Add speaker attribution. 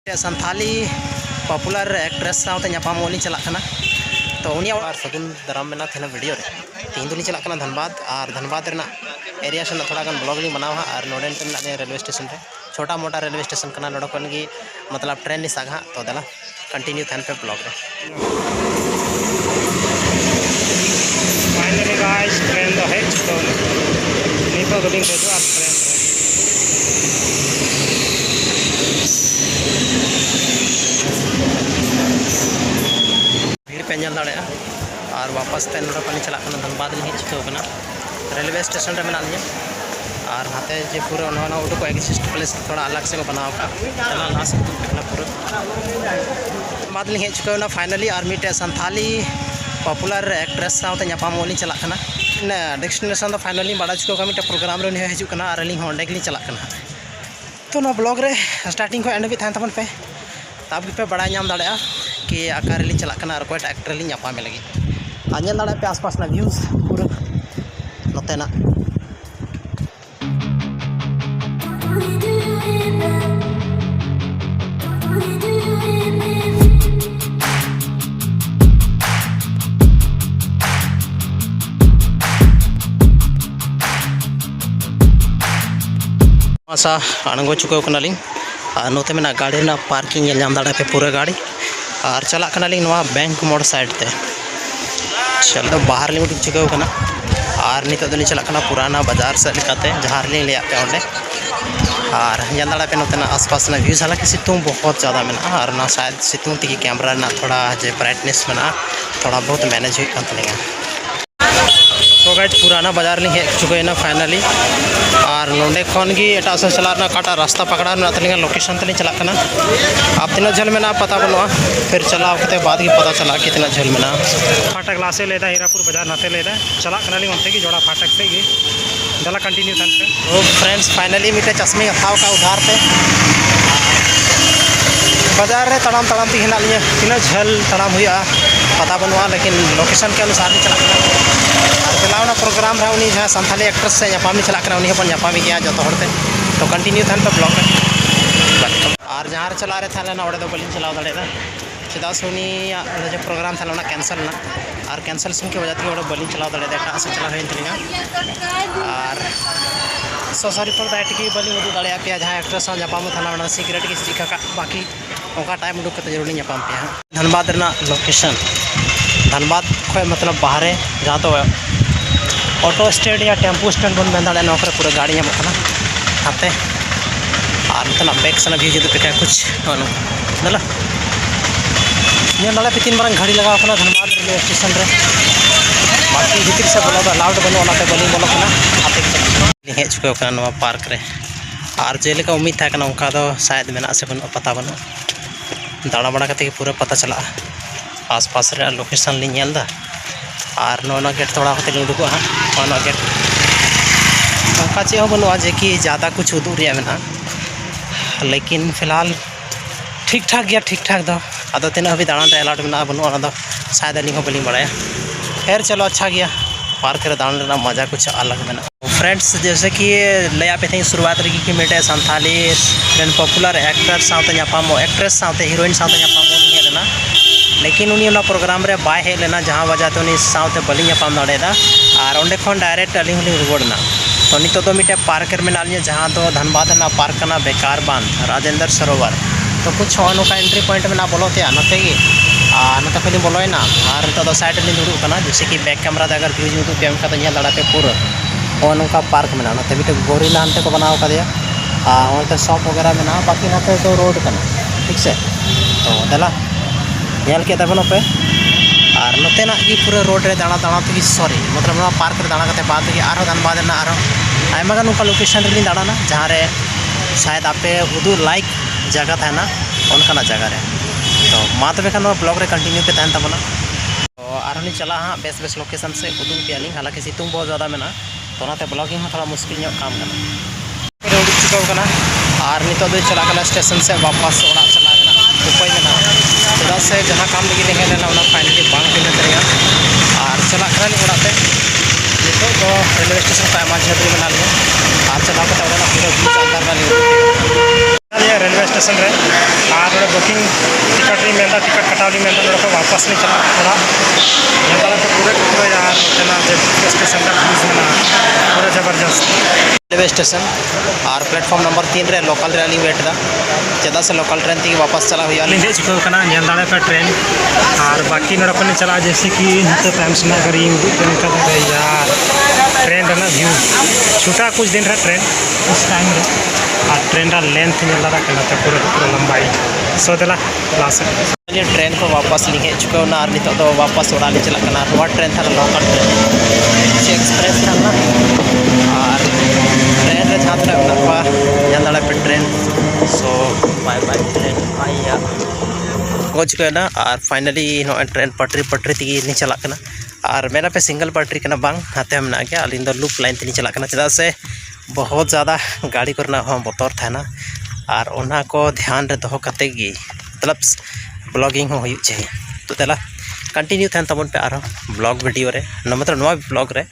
Speaker 1: Santhali popular actress साथ नापामोली चलाना तो उन्हीं और सगुन दाराम में थे वीडियो रे तीन दिन चलाना धनबाद और धनबाद एरिया से थोड़ा गन ब्लॉग ली बनावा और नोडे रेलवे स्टेशन रे छोटा मोटा रेलवे स्टेशन करना नोडे कन की मतलब ट्रेन ली सागा तो दला कंटिन्यू थन पे ब्लॉग रे
Speaker 2: फाइनली गाइस ट्रेन दो हेज तो नीतो गलिंग दे दो ट्रेन
Speaker 1: भीड़ पे दाड़ा और वापस ते नोडे चलाना धनबाद ली चिकावना रेलवे स्टेशन रे मेना लिया और नाते जे पूरा उडुक एग्जिस्ट प्लेस थोड़ा अलग से बनाव का चला लास्ट पूरा धनबाद ली चिकावना फाइनली और मिटे संथाली पॉपुलर एक्ट्रेस साथ नापामोली चलाना डेस्टिनेशन तो फाइनली बड़ा चुका मिटे प्रोग्राम रे हजना और अली अंडे चलाना तो ना ब्लॉग रे स्टार्टिंग को एंड भी थान तबन पे तब पे बड़ा नाम दाड़ा कि आकार ली चलाना और कोई एक्टर ली नापामे लगी आजल दाड़ा पे आसपास ना व्यूज पूरा नोतेना अणगो चुका ली और नोते में गाड़ी ना पार्किंग नाम दाड़ा पे पूरा गाड़ी और चला बैंक मोड़ साइड ते चल तो बाहर ली उठक चुका और नित चला पुराना बाजार से जहाँ रे लिया पे अंडे और जल दाड़ा पे नोते आसपास व्यूज हालांकि सितुंग बहुत ज़्यादा में और ना शायद सितुंग तक कैमरा ना थोड़ा जे ब्राइटनेस में थोड़ा बहुत मैनेज होगा तो गाइज पुराना बाजार ली हेज चुका फाइनली और नोडे खन की एटा से चलाना काटा रास्ता पकड़ा तलिंग लोकेशन तली चलाना अब तीना झल में पता बनवा फिर चलाव के बाद ही पता चला कि तीना झल में
Speaker 2: फाटक लासे लेदा हीरापुर बाजार नाते लेदा चला ली उनते की जोड़ा फाटक से ही जला कंटिन्यू थन पे
Speaker 1: तो फ्रेंड्स फाइनली मिटे चश्मे हथाव का उधार पे बाजार रे तड़ाम तड़ाम ती हिना लिया तीना झल तड़ाम हुआ पता बनवा लेकिन लोकेशन के अनुसार नहीं चला और चलावना प्रोग्राम रहा उन्हीं जहाँ संथाली एक्ट्रेस से नापामी चलाना उन्हीं अपन नापामी गया जो होते तो कंटिन्यू था तो ब्लॉग में और जहाँ चला रहे थे ना ओडे तो बलिन चलाव दाड़ा चेदा से उन्हीं जो प्रोग्राम था कैंसल ना और कैंसल सुन के वजह थी बलिन चलाव दाड़ा एटा से चला तलिंगा और सोसारी पर दाइट की बलिन उदू दाड़ा पे जहाँ एक्ट्रेस नापाम था सिक्रेट की चिका बाकी उनका टाइम उडुक जरूर नापाम पे धनबाद लोकेशन धनबाद खो मतलब बाहर जहाँ तो ऑटो स्टैंड या टेम्पो स्टैंड बन दाड़ा पूरा गाड़ी नामना हाथे और मतलब बैक से भी जुदे पे कुछ दला दाड़ा पे तीन बार घड़ी लगा धनबाद रेलवे स्टेशन रे बाकी भीतर से बोला लाउड बनवा बलिंग बोलो हाथे हेज चुका पार्क रे और जेलेका उम्मीद था उनका तो शायद मेना से बन पता बनो दाड़ा बड़ा करते पूरा पता चला आसपास रे लोकेशन ली नेलदा और नोना गेट थोड़ा होते उडुक हाँ गेट उनका चे बनुआ जे कि ज़्यादा कुछ उदूर में लेकिन फिलहाल ठीक ठाक गया ठीक ठाक दो अदो तीन हबी दाड़ान रे अलाउड में बनवा शायद अली बलिंग बड़ा खैर चलो अच्छा गया पार्क रे दाड़ान मजा कुछ अलग में फ्रेंड्स जैसे कि लया पे थी शुरुआत रही कि मिटे संथाली पॉपुलर एक्टर साथ नापामो एक्ट्रेस साथ हीरोइन साथ नापामो हेलना लेकिन उन्हीं प्रोग्राम रे बाय हेज लेना जहाँ वजह तो उन्हीं साथ बलिंग नापाम दाड़ा और अंडे खन डायरेक्ट अली रुआड़ना तो नितो तो मिटे पार्क में लिया जहाँ तो धनबाद पार्क करना बेकार बांध राजेंद्र सरोवर तो कुछ नौका एंट्री पॉइंट में बोलोते नाते नोते खाली बोलोना और तो साइड ली दुड़ूबना जैसे कि बैक कैमरा अगर व्यूज उदूग पे एमका दाड़ा पे पूरा नौका पार्क में नाते मिटे गोरिल्ला हंते को बनाव कदिया वहाँ शॉप वगैरह में बाकी नाते तो रोड करना ठीक से तो दला नल के तबन पे और नोतेना की पूरा रोड रे दाड़ा दाड़ा तक सॉरी मतलब पार्क रे दाड़ा बाद और धनबाद आयमा नौका लोकेशन रे दाड़ाना जहाँ रे शायद आपे उदू लाइक जगह था ना उनका जगह रे तो मा तबे खान ब्लॉग रे कंटिन्यू पे तहन तबना तो और चला हाँ बेस बेस लोकेशन से उदू पे हालांकि सितुंग बहुत ज़्यादा में तो ब्लॉगिंग थोड़ा मुश्किल काम करना उड़क चुका और नितो दो चला स्टेशन से वापस ओड़ा चला उपाय में चेदा से जहाँ काम लगे हेज लेना फाइनली बांग मिले और चला ओड़ाते नितो तो रेलवे स्टेशन को झल में और चला पूरा बीच अंदर
Speaker 2: रेलवे स्टेशन रे और बुकिंग टिकट ली मेदा टिकट कटाव ली मेदा नोड़े वापस ली चला थोड़ा यहाँ तो पूरे पूरे यार स्टेशन का फीस में पूरा जबरदस्त
Speaker 1: रेलवे स्टेशन और प्लेटफॉर्म नंबर 3 रे लोकल रेली वेट दा चदा से लोकल ट्रेन थी वापस चला हुआ
Speaker 2: लिंदे चुका करना दाड़े पे ट्रेन और बाकी नोड़ा पर चला जैसे कि टाइम से अगर यार ट्रेन रहा व्यू छोटा कुछ दिन रहा ट्रेन उस टाइम रे और ट्रेन का लेंथ दादा तो पूरा पूरा लंबाई सो दिला क्लास
Speaker 1: ट्रेन को वापस ली हेज चुका और नित वापस ओड़ा ली चलना ट्रेन था लोकल ट्रेन एक्सप्रेस था और ट्रेन रे जहाँ तक दाड़ा पे ट्रेन सो बाय बाय ट्रेन आइया हो चुका और फाइनली नो ट्रेन पटरी पटरी तक चलना और मेरा पे सिंगल पटरी करना बांग हाथे में गया अली लूप लाइन तक चलना चदा से बहुत ज़्यादा गाड़ी करना बतर था और उन्हा को ध्यान रे दो कते गी मतलब ब्लॉगिंग हो चाहिए तो तेला कंटिन्यू थान तबन पे ब्लॉग वीडियो रे मतलब ब्लॉग रे